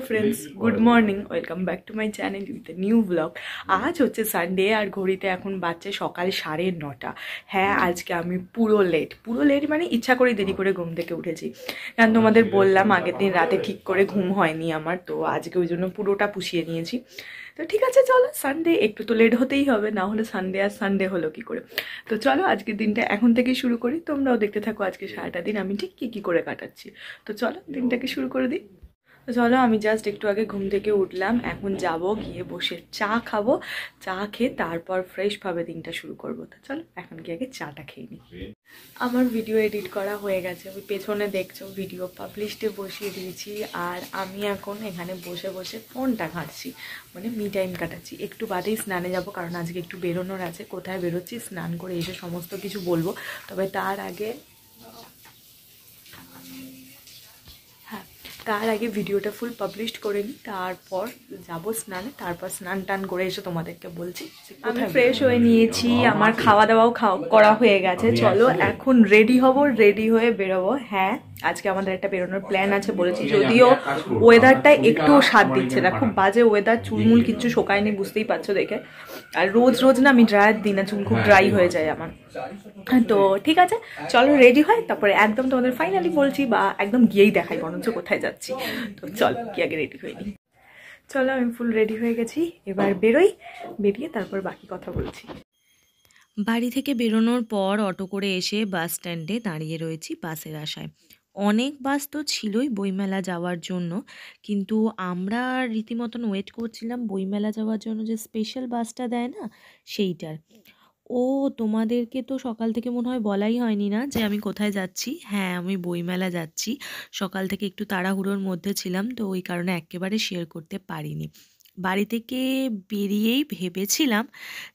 Friends good morning welcome back to my channel with new vlog. আজ হচ্ছে Sunday আর ঘড়িতে এখন বাজছে সকাল 9:30। হ্যাঁ আজকে আমি পুরো লেট মানে ইচ্ছা করে দেরি করে ঘুম থেকে উঠেছি, কারণ তোমাদের বললাম আগের দিন রাতে ঠিক করে ঘুম হয়নি আমার, তো আজকে ওই জন্য পুরোটা পুষিয়ে নিয়েছি। তো ঠিক আছে চলো, সানডে একটু তো লেট হতেই হবে, না হলে সানডে আর সানডে হলো কি করে। তো চলো আজকের দিনটা এখন থেকেই শুরু করি, তোমরাও দেখতে থাকো আজকে সারাটা দিন আমি ঠিক কী করে কাটাচ্ছি। তো চলো দিনটাকে শুরু করে দিই। তো চলো আমি জাস্ট একটু আগে ঘুম থেকে উঠলাম, এখন যাব গিয়ে বসে চা খাবো, চা খেয়ে তারপর ফ্রেশভাবে দিনটা শুরু করবো। তো চলো এখন গিয়ে আগে চাটা খেয়ে নিই। আমার ভিডিও এডিট করা হয়ে গেছে, ওই পেছনে দেখছো ভিডিও পাবলিশডে বসিয়ে দিয়েছি, আর আমি এখন এখানে বসে বসে ফোনটা ঘাঁটছি, মানে মি টাইম কাটাচ্ছি। একটু বাদেই স্নানে যাব, কারণ আজকে একটু বেরোনোর আছে। কোথায় বেরোচ্ছি স্নান করে এসে সমস্ত কিছু বলবো, তবে তার আগে ভিডিওটা ফুল পাবলিশ করে নিই, তারপর যাব স্নানে, তারপর স্নান টান করে এসে তোমাদেরকে বলছি। আমি ফ্রেশ হয়ে নিয়েছি, আমার খাওয়া দাওয়াও করা হয়ে গেছে। চলো এখন রেডি হব, রেডি হয়ে বেরোবো। হ্যাঁ আজকে আমাদের একটা বেরোনোর প্ল্যান আছে বলেছি, যদিও ওয়েদারটা একটুও সাথ দিচ্ছে না, খুব বাজে ওয়েদার, চুলমুল কিচ্ছু শোকায়নি বুঝতেই পারছো দেখে। আর রোজ রোজ না আমি ড্রায়ার দিই না, চুল খুব ড্রাই হয়ে যায় আমার। তো ঠিক আছে চলো রেডি হয়, তারপরে একদম তোমাদের ফাইনালি বলছি, বা একদম গিয়েই দেখাই বরঞ্চ কোথায় যাচ্ছি। তো চলো কি আগে রেডি হয়ে নিই। চলো আমি ফুল রেডি হয়ে গেছি, এবার বেরোই, বেরিয়ে তারপর বাকি কথা বলছি। বাড়ি থেকে বেরোনোর পর অটো করে এসে বাস স্ট্যান্ডে দাঁড়িয়ে রয়েছি বাসের আশায়। অনেক বাস তো ছিলই বইমেলা যাওয়ার জন্য, কিন্তু আমরা রীতিমতন ওয়েট করছিলাম বইমেলা যাওয়ার জন্য যে স্পেশাল বাসটা দেয় না সেইটার। তোমাদেরকে তো সকাল থেকে মনে হয় বলাই হয়নি না যে আমি কোথায় যাচ্ছি। হ্যাঁ আমি বইমেলা যাচ্ছি, সকাল থেকে একটু তাড়াহুড়োর মধ্যে ছিলাম, তো ওই কারণে একেবারে শেয়ার করতে পারিনি। বাড়ি থেকে বেরিয়েই ভেবেছিলাম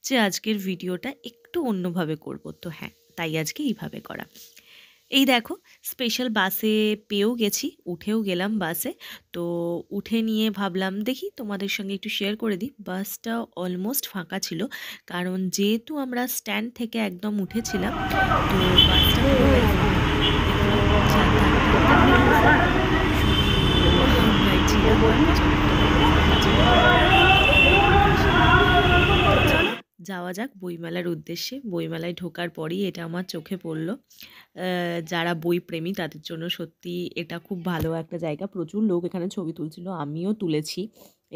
যে আজকের ভিডিওটা একটু অন্যভাবে করব, তো হ্যাঁ তাই আজকে এইভাবে করা। এই দেখো স্পেশাল বাসে পেয়েও গেছি, উঠেও গেলাম বাসে। তো উঠে নিয়ে ভাবলাম দেখি তোমাদের সঙ্গে একটু শেয়ার করে দিই। বাসটা অলমোস্ট ফাঁকা ছিল, কারণ যেহেতু আমরা স্ট্যান্ড থেকে একদম উঠেছিলাম, তো বাসটা যাওয়া যাক বইমেলার উদ্দেশ্যে। বইমেলায় ঢোকার পরই এটা আমার চোখে পড়লো। যারা বই প্রেমী তাদের জন্য সত্যি এটা খুব ভালো একটা জায়গা। প্রচুর লোক এখানে ছবি তুলছিল, আমিও তুলেছি।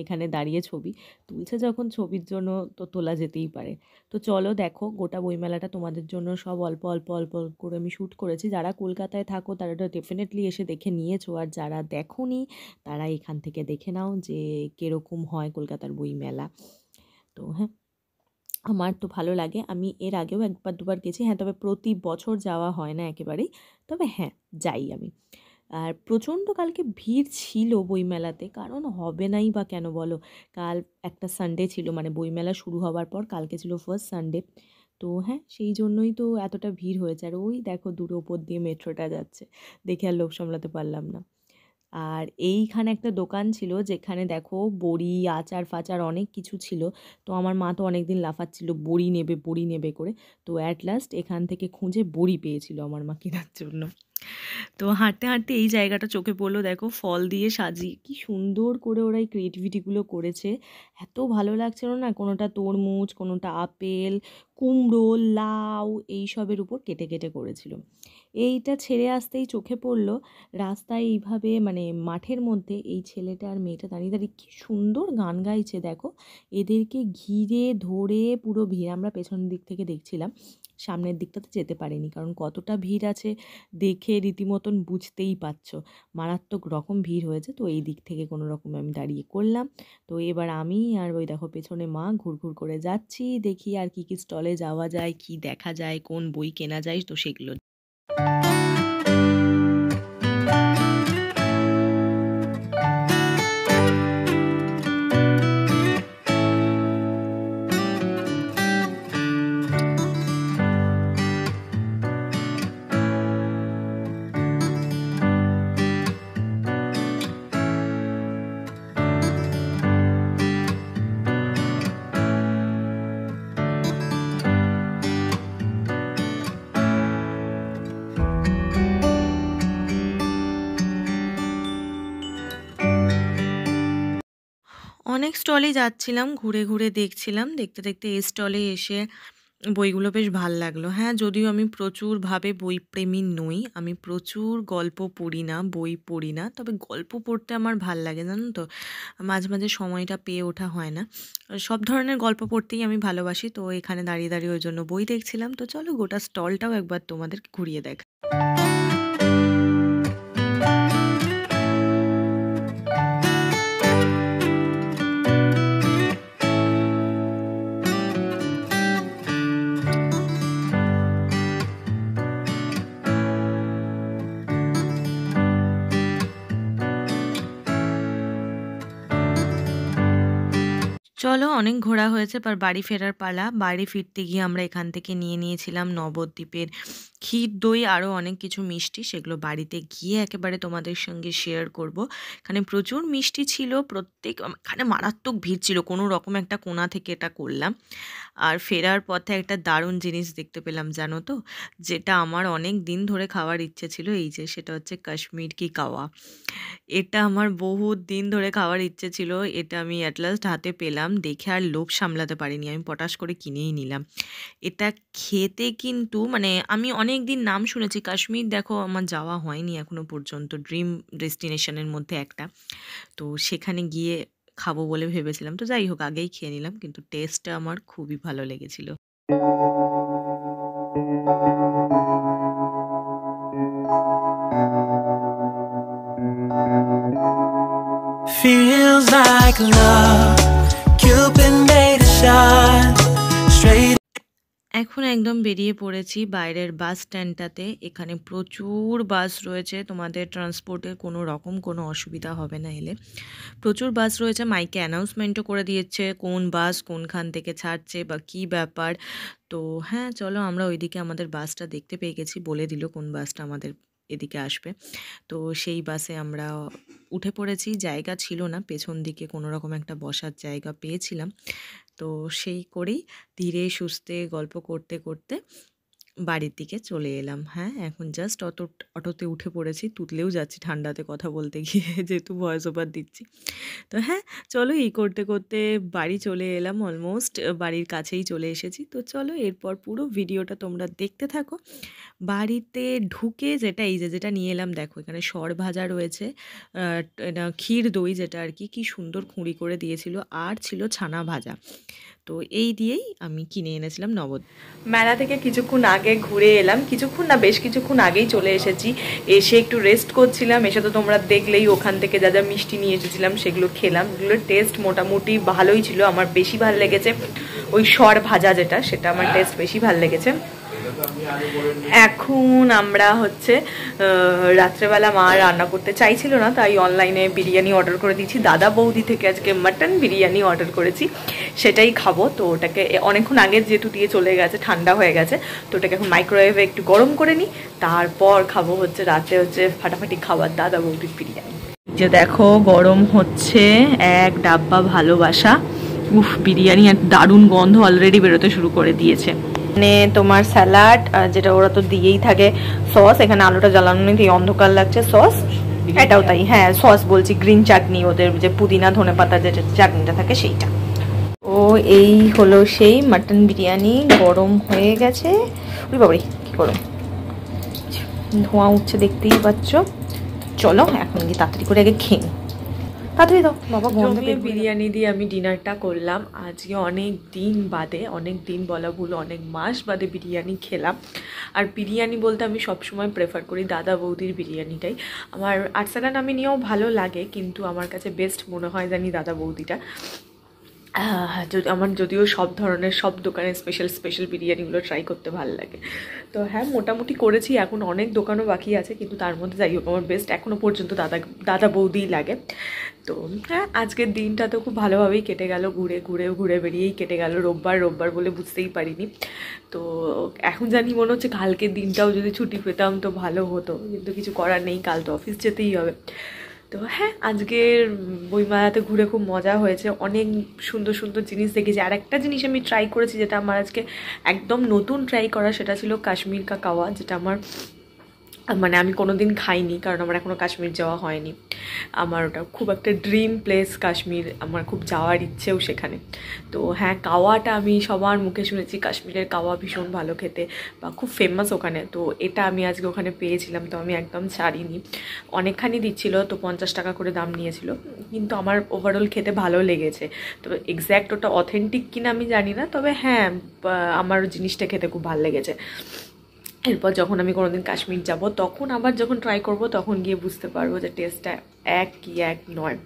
এখানে দাঁড়িয়ে ছবি তুলছে যখন, ছবির জন্য তো তোলা যেতেই পারে। তো চলো দেখো গোটা বইমেলাটা তোমাদের জন্য সব অল্প অল্প অল্প করে আমি শ্যুট করেছি। যারা কলকাতায় থাকো তারা তো ডেফিনেটলি এসে দেখে নিয়েছো, আর যারা দেখোনি তারা এখান থেকে দেখে নাও যে কীরকম হয় কলকাতার বইমেলা। তো হ্যাঁ আমার তো ভালো লাগে, আমি এর আগেও একবার দুবার গেছি। হ্যাঁ তবে প্রতি বছর যাওয়া হয় না একেবারেই, তবে হ্যাঁ যাই আমি। আর প্রচণ্ড কালকে ভিড় ছিল বইমেলাতে, কারণ হবে নাই বা কেন বলো, কাল একটা সানডে ছিল, মানে বইমেলা শুরু হওয়ার পর কালকে ছিল ফার্স্ট সানডে। তো হ্যাঁ সেই জন্যই তো এতটা ভিড় হয়েছে। আর ওই দেখো দূরে ওপর দিয়ে মেট্রোটা যাচ্ছে, দেখে আর লোক সামলাতে পারলাম না। আর এইখানে একটা দোকান ছিল যেখানে দেখো বড়ি আচার ফাচার অনেক কিছু ছিল। তো আমার মা তো অনেক দিন লাফাচ্ছিল বড়ি নেবে করে, তো অ্যাট লাস্ট এখান থেকে খুঁজে বড়ি পেয়েছিল আমার মা কেনার জন্য। তো হাঁটতে হাঁটতে এই জায়গাটা চোখে পড়লো, দেখো ফল দিয়ে সাজিয়ে কি সুন্দর করে ওরা এই ক্রিয়েটিভিটিগুলো করেছে, এত ভালো লাগছিল না। কোনোটা তরমুজ, কোনোটা আপেল, কুমড়ো, লাউ এইসবের উপর কেটে কেটে করেছিল। এইটা ছেড়ে আসতেই চোখে পড়লো রাস্তায় এইভাবে, মানে মাঠের মধ্যে এই ছেলেটা আর মেয়েটা দাঁড়িয়ে দাঁড়িয়ে কী সুন্দর গান গাইছে দেখো। এদেরকে ঘিরে ধরে পুরো ভিড়, আমরা পেছনের দিক থেকে দেখছিলাম, সামনের দিকটাতে যেতে পারিনি, কারণ কতটা ভিড় আছে দেখে রীতিমতন বুঝতেই পারছো, মারাত্মক রকম ভিড় হয়েছে। তো এই দিক থেকে কোনো রকমে আমি দাঁড়িয়ে করলাম। তো এবার আমি আর ওই দেখো পেছনে মা ঘুরঘুর করে যাচ্ছি, দেখি আর কি কি স্টলে যাওয়া যায়, কি দেখা যায়, কোন বই কেনা যায়, তো সেগুলো। অনেক স্টলে যাচ্ছিলাম, ঘুরে ঘুরে দেখছিলাম, দেখতে দেখতে এই স্টলে এসে বইগুলো বেশ ভাল লাগলো। হ্যাঁ, যদিও আমি প্রচুরভাবে বইপ্রেমী নই, আমি প্রচুর গল্প পড়ি না, বই পড়ি না, তবে গল্প পড়তে আমার ভাল লাগে, জানো তো। মাঝে মাঝে সময়টা পেয়ে ওঠা হয় না। সব ধরনের গল্প পড়তেই আমি ভালোবাসি, তো এখানে দাঁড়িয়ে দাঁড়িয়ে ওই জন্য বই দেখছিলাম। তো চলো গোটা স্টলটাও একবার তোমাদের ঘুরিয়ে দেখ। চলো অনেক ঘোরা হয়েছে, এবার বাড়ি ফেরার পালা। বাড়ি ফিরতে গিয়ে আমরা এখান থেকে নিয়ে নিয়েছিলাম নবদ্বীপের ক্ষীর দই, আরও অনেক কিছু মিষ্টি, সেগুলো বাড়িতে গিয়ে একেবারে তোমাদের সঙ্গে শেয়ার করব। এখানে প্রচুর মিষ্টি ছিল, এখানে মারাত্মক ভিড় ছিল, কোনো রকম একটা কোণা থেকে এটা করলাম। আর ফেরার পথে একটা দারুণ জিনিস দেখতে পেলাম, জানো তো, যেটা আমার অনেক দিন ধরে খাওয়ার ইচ্ছে ছিল, এই যে সেটা হচ্ছে কাশ্মীর কি কাওয়া। এটা আমার বহুত দিন ধরে খাওয়ার ইচ্ছে ছিল, এটা আমি অ্যাট লাস্ট হাতে পেলাম, দেখে আর লোভ সামলাতে পারিনি, আমি পটাশ করে কিনেই নিলাম। এটা খেতে কিন্তু মানে আমি অনেক দিন নাম শুনেছি, কাশ্মীর দেখো আমার যাওয়া হয়নি এখনো পর্যন্ত, ড্রিম ডেস্টিনেশনের মধ্যে একটা। তো সেখানে গিয়ে খাবো বলে ভেবেছিলাম, তো যাই হোক আগেই খেয়ে নিলাম, কিন্তু টেস্টটা আমার খুবই ভালো লেগেছিল। Feels like love, Cupid made a shot straight. এখন একদম বেরিয়ে পড়েছি বাইরের বাস স্ট্যান্ডটাতে। এখানে প্রচুর বাস রয়েছে, তোমাদের ট্রান্সপোর্টের কোনো রকম কোনো অসুবিধা হবে না এলে। প্রচুর বাস রয়েছে, মাইকে অ্যানাউন্সমেন্টও করে দিয়েছে কোন বাস কোনখান থেকে ছাড়ছে বা কী ব্যাপার। তো হ্যাঁ, চলো আমরা ওইদিকে আমাদের বাসটা দেখতে পেয়ে গেছি, বলে দিল কোন বাসটা আমাদের এদিকে আসবে। তো সেই বাসে আমরা উঠে পড়েছি, জায়গা ছিল না, পেছন দিকে কোনো রকম একটা বসার জায়গা পেয়েছিলাম। তো সেই করেই ধীরে সুস্থে গল্প করতে করতে বাড়ির দিকে চলে এলাম। হ্যাঁ, এখন জাস্ট অটোতে উঠে পড়েছি, তুতলেও যাচ্ছি ঠান্ডাতে কথা বলতে গিয়ে যেহেতু ভয়েস ওভার দিচ্ছি। তো হ্যাঁ, চলো এই করতে করতে বাড়ি চলে এলাম, অলমোস্ট বাড়ির কাছেই চলে এসেছি। তো চলো এরপর পুরো ভিডিওটা তোমরা দেখতে থাকো। বাড়িতে ঢুকে যেটা এই যেটা নিয়ে এলাম, দেখো এখানে সর ভাজা রয়েছে, এটা ক্ষীর দই যেটা আর কি, কি সুন্দর খুঁড়ি করে দিয়েছিল, আর ছিল ছানা ভাজা। তো এই দিয়েই আমি কিনে এনেছিলাম মেলা থেকে কিছুক্ষণ আগে ঘুরে এলাম, কিছুক্ষণ না বেশ কিছুক্ষণ আগেই চলে এসেছি। এসে একটু রেস্ট করছিলাম, এসে তো তোমরা দেখলেই ওখান থেকে যা যা মিষ্টি নিয়ে এসেছিলাম সেগুলো খেলাম। এগুলোর টেস্ট মোটামুটি ভালোই ছিল, আমার বেশি ভালো লেগেছে ওই সর ভাজা যেটা, সেটা আমার টেস্ট বেশি ভালো লেগেছে। এখন আমরা হচ্ছে রাত্রেবেলা মা রান্না করতে চাইছিল না, তাই অনলাইনে বিরিয়ানি অর্ডার করে দিয়েছি। দাদা বৌদি থেকে আজকে মাটন বিরিয়ানি অর্ডার করেছি, সেটাই খাবো। তো ওটাকে অনেকক্ষণ আগে যেহেতু দিয়ে চলে গেছে, ঠান্ডা হয়ে গেছে, তো ওটাকে এখন মাইক্রোওয়েভে একটু গরম করে নিই, তারপর খাবো হচ্ছে রাতে হচ্ছে ফাটাফাটি খাবার দাদা বৌদির বিরিয়ানি। যে দেখো গরম হচ্ছে এক ডাব্বা ভালোবাসা, উফ বিরিয়ানি এক দারুণ গন্ধ অলরেডি বেরোতে শুরু করে দিয়েছে। মানে তোমার স্যালাড, যেটা ওরা তো দিয়েই থাকে, সস, এখানে আলুটা জ্বালানো নেই অন্ধকার লাগছে, সস এটাও তাই, হ্যাঁ সস বলছি, গ্রিন চাটনি, ওদের যে পুদিনা ধনে পাতা যে চাটনিটা থাকে সেইটা। ও এই হলো সেই মাটন বিরিয়ানি, গরম হয়ে গেছে, ওই বাবারে কি গরম, ধোঁয়া উঠছে দেখতেই পাচ্ছ। চলো এখন গিয়ে তাড়াতাড়ি করে আগে খেয়ে নিই, তাড়াতাড়ি দাও বাবা। জমিয়ে বিরিয়ানি দিয়ে আমি ডিনারটা করলাম। আজকে অনেক দিন বাদে, অনেক দিন বলা ভুল, অনেক মাস বাদে বিরিয়ানি খেলাম। আর বিরিয়ানি বলতে আমি সবসময় প্রেফার করি দাদা বৌদির বিরিয়ানিটাই। আমার আরসালা নামে নিয়েও ভালো লাগে, কিন্তু আমার কাছে বেস্ট মনে হয় জানি দাদা বৌদিটা। আমার যদিও সব ধরনের সব দোকানের স্পেশাল বিরিয়ানিগুলো ট্রাই করতে ভালো লাগে। তো হ্যাঁ মোটামুটি করেছি, এখন অনেক দোকানও বাকি আছে, কিন্তু তার মধ্যে যাই হোক আমার বেস্ট এখনও পর্যন্ত দাদা বৌদিই লাগে। তো হ্যাঁ আজকের দিনটা তো খুব ভালোভাবেই কেটে গেল, ঘুরে বেরিয়েই কেটে গেল, রোববার বলে বুঝতেই পারিনি। তো এখন জানি মনে হচ্ছে কালকের দিনটাও যদি ছুটি পেতাম তো ভালো হতো, কিন্তু কিছু করার নেই, কাল তো অফিস যেতেই হবে। তো হ্যাঁ আজকের বইমেলাতে ঘুরে খুব মজা হয়েছে, অনেক সুন্দর জিনিস দেখেছি। আর একটা জিনিস আমি ট্রাই করেছি যেটা আমার আজকে একদম নতুন ট্রাই করা, সেটা ছিল কাশ্মীর কাওয়া, যেটা আমার মানে আমি কোনো দিন খাইনি, কারণ আমার এখনও কাশ্মীর যাওয়া হয়নি। আমার ওটা খুব একটা ড্রিম প্লেস কাশ্মীর, আমার খুব যাওয়ার ইচ্ছেও সেখানে। তো হ্যাঁ, কাওয়াটা আমি সবার মুখে শুনেছি কাশ্মীরের কাওয়া ভীষণ ভালো খেতে বা খুব ফেমাস ওখানে। তো এটা আমি আজকে ওখানে পেয়েছিলাম, তো আমি একদম ছাড়িনি, অনেকখানি দিচ্ছিল, তো 50 টাকা করে দাম নিয়েছিল, কিন্তু আমার ওভারঅল খেতে ভালো লেগেছে। তবে এক্স্যাক্ট ওটা অথেন্টিক কিনা আমি জানি না, তবে হ্যাঁ আমার জিনিসটা খেতে খুব ভালো লেগেছে। এরপর যখন আমি কোনোদিন কাশ্মীর যাব তখন আবার যখন ট্রাই করব তখন গিয়ে বুঝতে পারবো যে টেস্টটা এক কি এক নয়।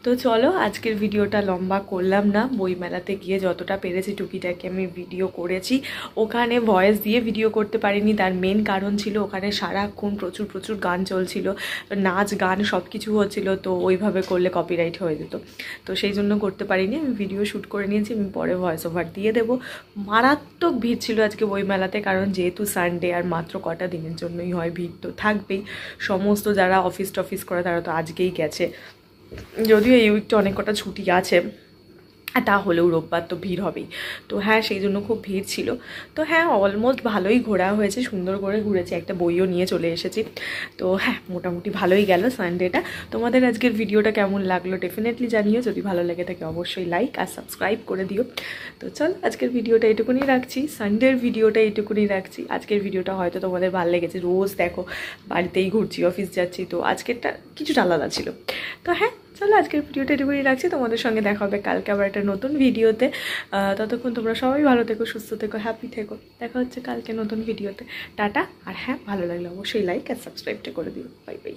তো চলো, আজকের ভিডিওটা লম্বা করলাম না, বইমেলাতে গিয়ে যতটা পেরেছি টুকিটাকি আমি ভিডিও করেছি। ওখানে ভয়েস দিয়ে ভিডিও করতে পারিনি, তার মেন কারণ ছিল ওখানে সারাক্ষণ প্রচুর প্রচুর গান চলছিল, নাচ গান সব কিছু হচ্ছিল, তো ওইভাবে করলে কপিরাইট হয়ে যেত, তো সেই জন্য করতে পারিনি। আমি ভিডিও শ্যুট করে নিয়েছি, আমি পরে ভয়েস ওভার দিয়ে দেবো। মারাত্মক ভিড় ছিল আজকে বইমেলাতে, কারণ যেহেতু সানডে আর মাত্র কটা দিনের জন্যই হয়, ভিড় তো থাকবেই। সমস্ত যারা অফিস টফিস করে তারা তো আজকেই গেছে, যদিও এই উইকটা অনেক কটা ছুটি আছে, তা হলেও রোববার তো ভিড় হবেই। তো হ্যাঁ, সেই জন্য খুব ভিড় ছিল। তো হ্যাঁ, অলমোস্ট ভালোই ঘোরা হয়েছে, সুন্দর করে ঘুরেছি, একটা বইও নিয়ে চলে এসেছি। তো হ্যাঁ, মোটামুটি ভালোই গেল সানডেটা। তোমাদের আজকের ভিডিওটা কেমন লাগলো ডেফিনেটলি জানিও, যদি ভালো লেগে থাকে অবশ্যই লাইক আর সাবস্ক্রাইব করে দিও। তো চল, আজকের ভিডিওটা এইটুকুনি রাখছি, সানডের ভিডিওটা এইটুকুনি রাখছি। আজকের ভিডিওটা হয়তো তোমাদের ভালো লেগেছে, রোজ দেখো বাড়িতেই ঘুরছি, অফিস যাচ্ছি, তো আজকেরটা কিছুটা আলাদা ছিল। তো হ্যাঁ চলো, আজকের ভিডিওটা এটুকুই রাখছি, তোমাদের সঙ্গে দেখা হবে কালকে আবার একটা নতুন ভিডিওতে। ততক্ষণ তোমরা সবাই ভালো থেকো, সুস্থ থেকো, হ্যাপি থেকো। দেখা হচ্ছে কালকে নতুন ভিডিওতে। টাটা। আর হ্যাঁ, ভালো লাগলে অবশ্যই লাইক আর সাবস্ক্রাইবটা করে দিও। Bye bye.